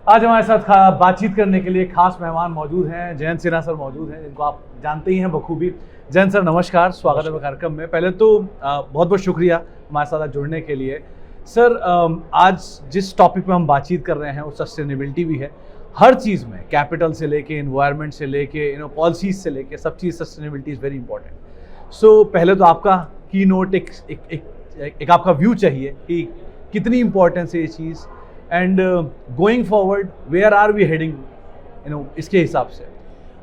आज हमारे साथ बातचीत करने के लिए खास मेहमान मौजूद हैं। जयंत सिन्हा सर मौजूद हैं, जिनको आप जानते ही हैं बखूबी। जयंत सर नमस्कार, स्वागत है कार्यक्रम में। पहले तो बहुत बहुत शुक्रिया हमारे साथ जुड़ने के लिए। सर आज जिस टॉपिक पे हम बातचीत कर रहे हैं वो सस्टेनेबिलिटी भी है। हर चीज़ में, कैपिटल से लेके इन्वायरमेंट से लेके पॉलिसीज से लेके सब चीज़ सस्टेनेबिलिटी इज़ वेरी इंपॉर्टेंट। सो पहले तो आपका की नोट एक आपका व्यू चाहिए कि कितनी इंपॉर्टेंस है ये चीज़, and going forward where are we heading इसके हिसाब से।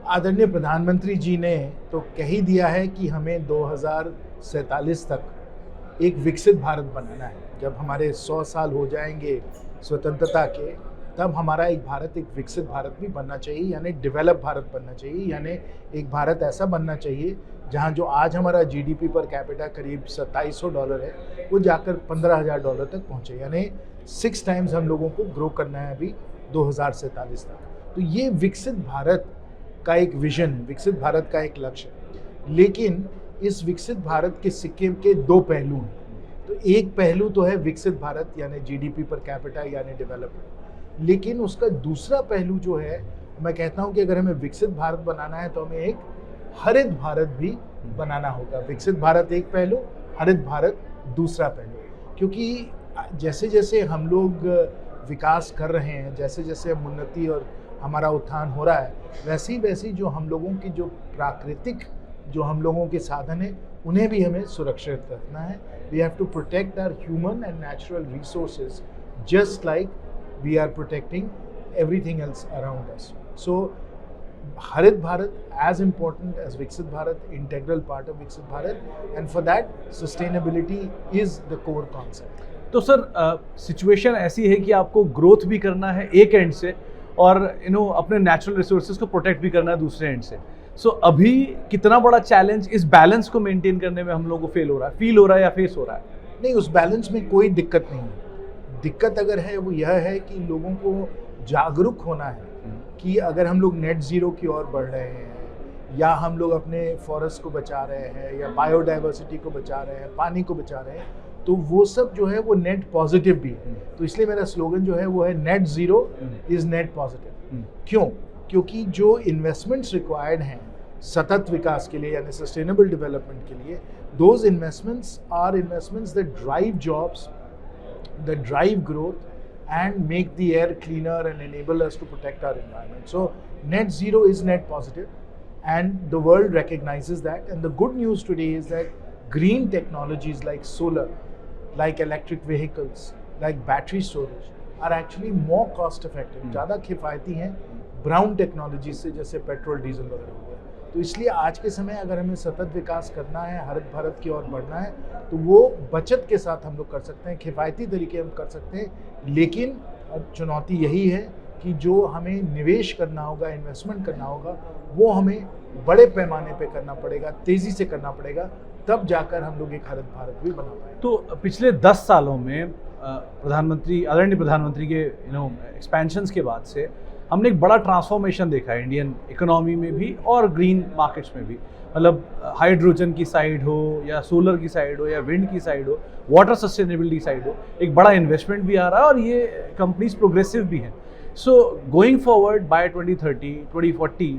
आदरणीय प्रधानमंत्री जी ने तो कह ही दिया है कि हमें 2047 तक एक विकसित भारत बनाना है। जब हमारे 100 साल हो जाएंगे स्वतंत्रता के, तब हमारा एक विकसित भारत भी बनना चाहिए, यानी डेवलप भारत बनना चाहिए। यानी एक भारत ऐसा बनना चाहिए जहां जो आज हमारा जीडीपी पर कैपिटा करीब $2700 है, वो जाकर $15,000 तक पहुंचे। यानी 6 टाइम्स हम लोगों को ग्रो करना है अभी 2047 तक। तो ये विकसित भारत का एक विजन है, विकसित भारत का एक लक्ष्य है। लेकिन इस विकसित भारत के सिक्के के दो पहलू हैं। तो एक पहलू तो है विकसित भारत यानी जीडीपी पर कैपिटा यानी डेवलपमेंट, लेकिन उसका दूसरा पहलू जो है, मैं कहता हूं कि अगर हमें विकसित भारत बनाना है तो हमें एक हरित भारत भी बनाना होगा। विकसित भारत एक पहलू, हरित भारत दूसरा पहलू। क्योंकि जैसे जैसे हम लोग विकास कर रहे हैं, जैसे जैसे हम उन्नति और हमारा उत्थान हो रहा है, वैसी जो हम लोगों की जो प्राकृतिक जो हम लोगों के साधन है, उन्हें भी हमें सुरक्षित रखना है। We have to protect our human and natural resources just like we are protecting everything else around us. So Harit Bharat as important as Viksit Bharat, integral part of Viksit Bharat, and for that sustainability is the core concept. तो sir situation ऐसी है कि आपको growth भी करना है एक and से, और अपने नेचुरल रिसोर्सेज को प्रोटेक्ट भी करना है दूसरे एंड से। सो अभी कितना बड़ा चैलेंज इस बैलेंस को मेंटेन करने में हम लोगों को फील हो रहा है या फेस हो रहा है? नहीं, उस बैलेंस में कोई दिक्कत नहीं है। दिक्कत अगर है वो यह है कि लोगों को जागरूक होना है कि अगर हम लोग नेट जीरो की ओर बढ़ रहे हैं, या हम लोग अपने फॉरेस्ट को बचा रहे हैं, या बायोडाइवर्सिटी को बचा रहे हैं, पानी को बचा रहे हैं, तो वो सब जो है वो नेट पॉजिटिव भी है। तो इसलिए मेरा स्लोगन जो है वो है net zero is net positive. क्यों? क्योंकि जो इन्वेस्टमेंट्स रिक्वायर्ड हैं सतत विकास के लिए यानी सस्टेनेबल डेवलपमेंट के लिए, those investments are investments that drive jobs, that drive growth and make the air cleaner and enable us to protect our environment. So net zero is net positive, and the world recognizes that. And the good news today is that green technologies like solar, like electric vehicles, like battery storage are actually more cost effective, ज़्यादा किफ़ायती हैं brown technology से, जैसे petrol diesel वगैरह हो गया। तो इसलिए आज के समय अगर हमें सतत विकास करना है, हरित भारत की ओर बढ़ना है, तो वो बचत के साथ हम लोग कर सकते हैं, किफ़ायती तरीके हम कर सकते हैं। लेकिन चुनौती यही है कि जो हमें निवेश करना होगा, इन्वेस्टमेंट करना होगा, वो हमें बड़े पैमाने पे करना पड़ेगा, तेज़ी से करना पड़ेगा, तब जाकर हम लोग एक हरित भारत भी बना पाएंगे। तो पिछले 10 सालों में आदरणीय प्रधानमंत्री के एक्सपेंशंस के बाद से हमने एक बड़ा ट्रांसफॉर्मेशन देखा है इंडियन इकोनॉमी में भी और ग्रीन मार्केट्स में भी। मतलब हाइड्रोजन की साइड हो, या सोलर की साइड हो, या विंड की साइड हो, वाटर सस्टेनेबिलिटी साइड हो, एक बड़ा इन्वेस्टमेंट भी आ रहा है और ये कंपनीज प्रोग्रेसिव भी हैं। सो गोइंग फॉरवर्ड बाय 2030 2040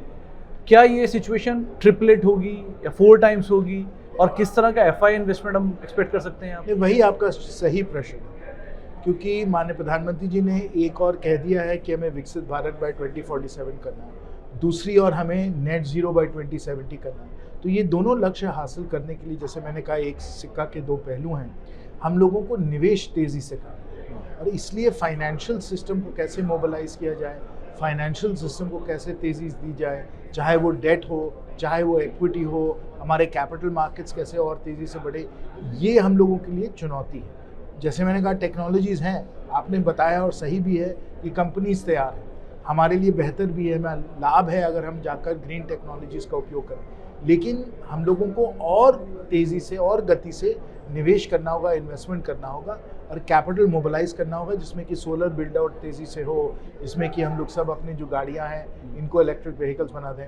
क्या ये सिचुएशन ट्रिपलेट होगी या 4 टाइम्स होगी, और किस तरह का एफआई इन्वेस्टमेंट हम एक्सपेक्ट कर सकते हैं? वही आपका सही प्रश्न है, क्योंकि माननीय प्रधानमंत्री जी ने एक और कह दिया है कि हमें विकसित भारत बाय 2047 करना है, दूसरी ओर हमें नेट जीरो बाय 2070 करना है। तो ये दोनों लक्ष्य हासिल करने के लिए, जैसे मैंने कहा, एक सिक्का के दो पहलू हैं। हम लोगों को निवेश तेज़ी से करना है, और इसलिए फाइनेंशियल सिस्टम को कैसे मोबिलाइज किया जाए, फाइनेंशियल सिस्टम को कैसे तेज़ी दी जाए, चाहे वो डेट हो, चाहे वो इक्विटी हो, हमारे कैपिटल मार्केट्स कैसे और तेज़ी से बढ़े, ये हम लोगों के लिए चुनौती है। जैसे मैंने कहा, टेक्नोलॉजीज़ हैं, आपने बताया और सही भी है कि कंपनीज तैयार हैं, हमारे लिए बेहतर भी है, लाभ है अगर हम जाकर ग्रीन टेक्नोलॉजीज़ का उपयोग करें। लेकिन हम लोगों को और तेज़ी से और गति से निवेश करना होगा, इन्वेस्टमेंट करना होगा, और कैपिटल मोबिलाइज करना होगा, जिसमें कि सोलर बिल्ड आउट तेज़ी से हो, जिसमें कि हम लोग सब अपनी जो गाड़ियाँ हैं इनको इलेक्ट्रिक व्हीकल्स बना दें।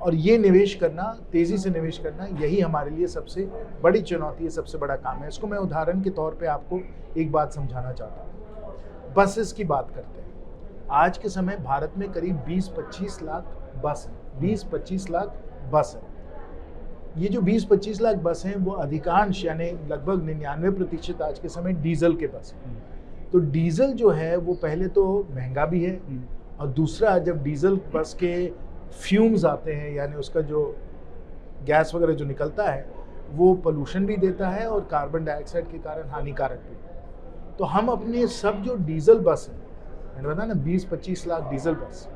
और ये निवेश करना, तेज़ी से निवेश करना, यही हमारे लिए सबसे बड़ी चुनौती है, सबसे बड़ा काम है। इसको मैं उदाहरण के तौर पे आपको एक बात समझाना चाहता हूँ। बसेस की बात करते हैं। आज के समय भारत में करीब 20-25 लाख बस हैं, 20-25 लाख बस हैं। ये जो 20-25 लाख बस हैं वो अधिकांश यानी लगभग 99% आज के समय डीजल के बस हैं। तो डीजल जो है वो पहले तो महंगा भी है, और दूसरा जब डीजल बस के फ्यूम्स आते हैं यानी उसका जो गैस वगैरह जो निकलता है वो पोल्यूशन भी देता है और कार्बन डाइऑक्साइड के कारण हानिकारक भी है। तो हम अपने सब जो डीजल बस है, मैंने बताया ना 20-25 लाख डीजल बस,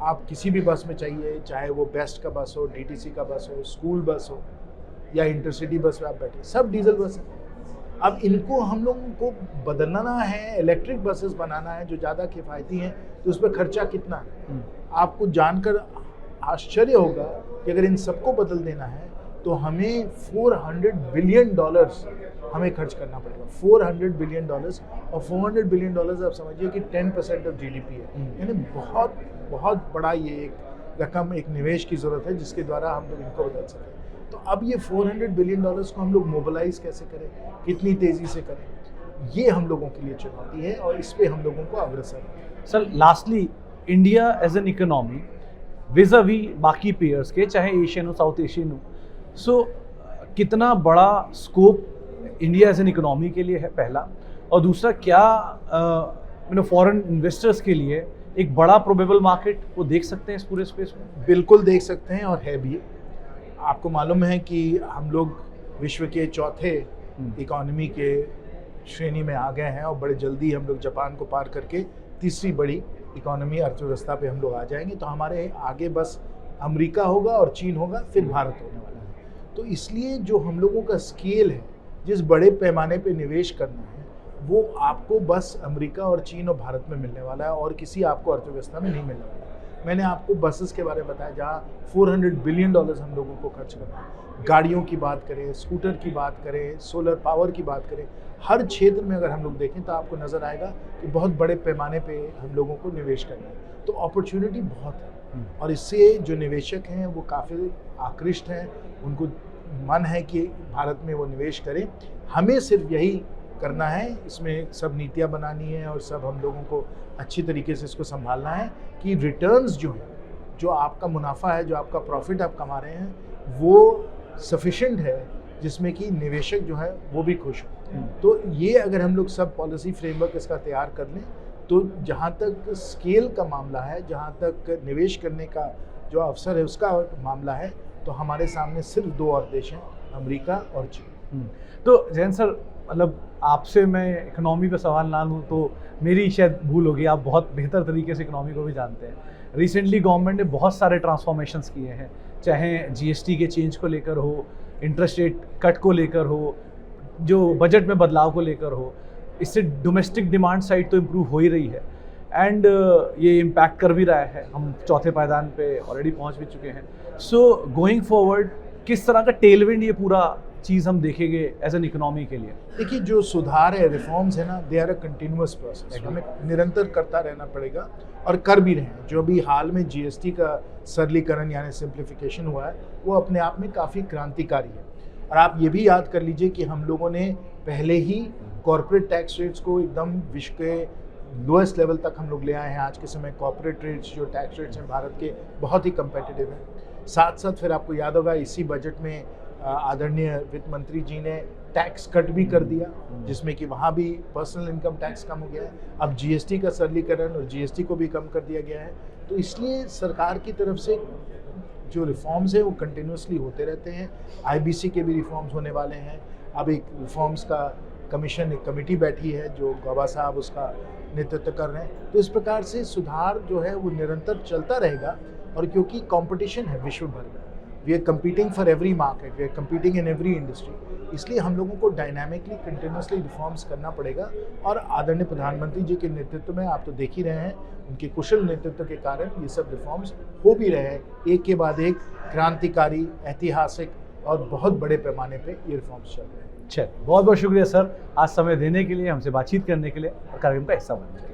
आप किसी भी बस में चाहिए, चाहे वो बेस्ट का बस हो, डीटीसी का बस हो, स्कूल बस हो या इंटरसिटी बस में आप बैठे, सब डीजल बस है। अब इनको हम लोगों को बदलना है, इलेक्ट्रिक बसेस बनाना है जो ज़्यादा किफ़ायती हैं, तो उस पर खर्चा कितना है? आपको जानकर आश्चर्य होगा कि अगर इन सबको बदल देना है तो हमें $400 बिलियन हमें खर्च करना पड़ेगा, $400 बिलियन। और $400 बिलियन आप समझिए कि 10% ऑफ जीडीपी है, यानी बहुत बहुत बड़ा ये एक रकम, एक निवेश की ज़रूरत है जिसके द्वारा हम लोग इनको बदल सकें। तो अब ये $400 बिलियन को हम लोग मोबिलाइज कैसे करें, कितनी तेज़ी से करें, ये हम लोगों के लिए चुनौती है और इस पर हम लोगों को अग्रसर है। Sir lastly, India as an economy vis-a-vis बाकी पेयर्स के, चाहे एशियन हो साउथ एशियन हो, सो कितना बड़ा scope India as an economy के लिए है पहला, और दूसरा क्या फॉरेन इन्वेस्टर्स के लिए एक बड़ा प्रोबेबल मार्केट वो देख सकते हैं इस पूरे स्पेस में? बिल्कुल देख सकते हैं और है भी। आपको मालूम है कि हम लोग विश्व के चौथे इकोनॉमी के श्रेणी में आ गए हैं और बड़े जल्दी हम लोग जापान को पार करके तीसरी बड़ी इकोनॉमी अर्थव्यवस्था पे हम लोग आ जाएंगे। तो हमारे आगे बस अमेरिका होगा और चीन होगा, फिर भारत होने वाला है। तो इसलिए जो हम लोगों का स्केल है, जिस बड़े पैमाने पे निवेश करना है, वो आपको बस अमेरिका और चीन और भारत में मिलने वाला है और किसी आपको अर्थव्यवस्था में नहीं मिलने वाला है। मैंने आपको बसेस के बारे में बताया जहाँ $400 बिलियन हम लोगों को खर्च करना है। गाड़ियों की बात करें, स्कूटर की बात करें, सोलर पावर की बात करें, हर क्षेत्र में अगर हम लोग देखें तो आपको नज़र आएगा कि बहुत बड़े पैमाने पे हम लोगों को निवेश करना है। तो अपॉर्चुनिटी बहुत है और इससे जो निवेशक हैं वो काफ़ी आकृष्ट हैं, उनको मन है कि भारत में वो निवेश करें। हमें सिर्फ यही करना है, इसमें सब नीतियाँ बनानी है और सब हम लोगों को अच्छी तरीके से इसको संभालना है कि रिटर्न्स जो हैं, जो आपका मुनाफा है, जो आपका प्रॉफिट आप कमा रहे हैं, वो सफिशिएंट है जिसमें कि निवेशक जो है वो भी खुश हो। तो ये अगर हम लोग सब पॉलिसी फ्रेमवर्क इसका तैयार कर लें तो जहाँ तक स्केल का मामला है, जहाँ तक निवेश करने का जो अवसर है उसका मामला है, तो हमारे सामने सिर्फ दो और देश हैं, अमेरिका और चीन। तो जैन सर, मतलब आपसे मैं इकोनॉमी पे सवाल ना लूँ तो मेरी शायद भूल होगी, आप बहुत बेहतर तरीके से इकोनॉमी को भी जानते हैं। रिसेंटली गवर्नमेंट ने बहुत सारे ट्रांसफॉर्मेशंस किए हैं, चाहे जीएसटी के चेंज को लेकर हो, इंटरेस्ट रेट कट को लेकर हो, जो बजट में बदलाव को लेकर हो। इससे डोमेस्टिक डिमांड साइड तो इम्प्रूव हो ही रही है एंड ये इम्पैक्ट कर भी रहा है। हम चौथे पायदान पे ऑलरेडी पहुंच भी चुके हैं। सो गोइंग फॉरवर्ड किस तरह का टेलविंड ये पूरा चीज़ हम देखेंगे एज एन इकोनॉमी के लिए? देखिए, जो सुधार है, रिफॉर्म्स है ना, they are a continuous process, हमें निरंतर करता रहना पड़ेगा और कर भी रहे हैं। जो अभी हाल में जीएसटी का सरलीकरण यानी सिंप्लीफिकेशन हुआ है, वो अपने आप में काफ़ी क्रांतिकारी है। और आप ये भी याद कर लीजिए कि हम लोगों ने पहले ही कॉर्पोरेट टैक्स रेट्स को एकदम विश्व के लोएस्ट लेवल तक हम लोग ले आए हैं। आज के समय कॉर्पोरेट रेट्स, जो टैक्स रेट्स हैं भारत के, बहुत ही कंपेटिटिव हैं। साथ साथ फिर आपको याद होगा इसी बजट में आदरणीय वित्त मंत्री जी ने टैक्स कट भी कर दिया, जिसमें कि वहाँ भी पर्सनल इनकम टैक्स कम हो गया है। अब जीएसटी का सरलीकरण और जीएसटी को भी कम कर दिया गया है। तो इसलिए सरकार की तरफ से जो रिफॉर्म्स हैं वो कंटिन्यूसली होते रहते हैं। आईबीसी के भी रिफॉर्म्स होने वाले हैं। अब एक रिफॉर्म्स का कमीशन, एक कमेटी बैठी है जो गौबा साहब उसका नेतृत्व कर रहे हैं। तो इस प्रकार से सुधार जो है वो निरंतर चलता रहेगा। और क्योंकि कंपटीशन है विश्व भर में, we are competing for every market, we are competing in every industry, इसलिए हम लोगों को डायनामिकली कंटिन्यूसली रिफॉर्म्स करना पड़ेगा। और आदरणीय प्रधानमंत्री जी के नेतृत्व में आप तो देख ही रहे हैं, उनके कुशल नेतृत्व के कारण ये सब रिफॉर्म्स हो भी रहे हैं। एक के बाद एक क्रांतिकारी, ऐतिहासिक और बहुत बड़े पैमाने पे ये रिफॉर्म्स चल रहे हैं। चलिए, बहुत बहुत शुक्रिया सर, आज समय देने के लिए, हमसे बातचीत करने के लिए और कार्यक्रम का हिस्सा बनने के लिए।